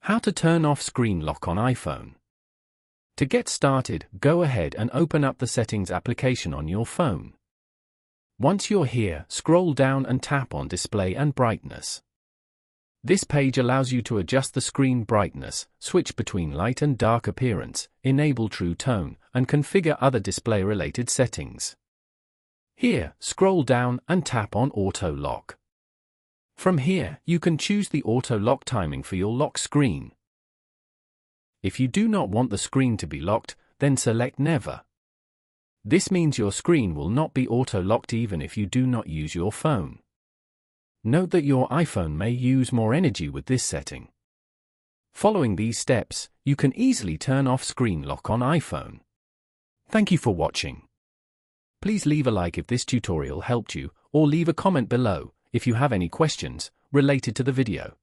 How to turn off screen lock on iPhone. To get started, go ahead and open up the Settings application on your phone. Once you're here, scroll down and tap on Display and Brightness. This page allows you to adjust the screen brightness, switch between light and dark appearance, enable True Tone, and configure other display-related settings. Here, scroll down and tap on Auto Lock. From here, you can choose the auto lock timing for your lock screen. If you do not want the screen to be locked, then select Never. This means your screen will not be auto-locked even if you do not use your phone. Note that your iPhone may use more energy with this setting. Following these steps, you can easily turn off screen lock on iPhone. Thank you for watching. Please leave a like if this tutorial helped you, or leave a comment below if you have any questions related to the video.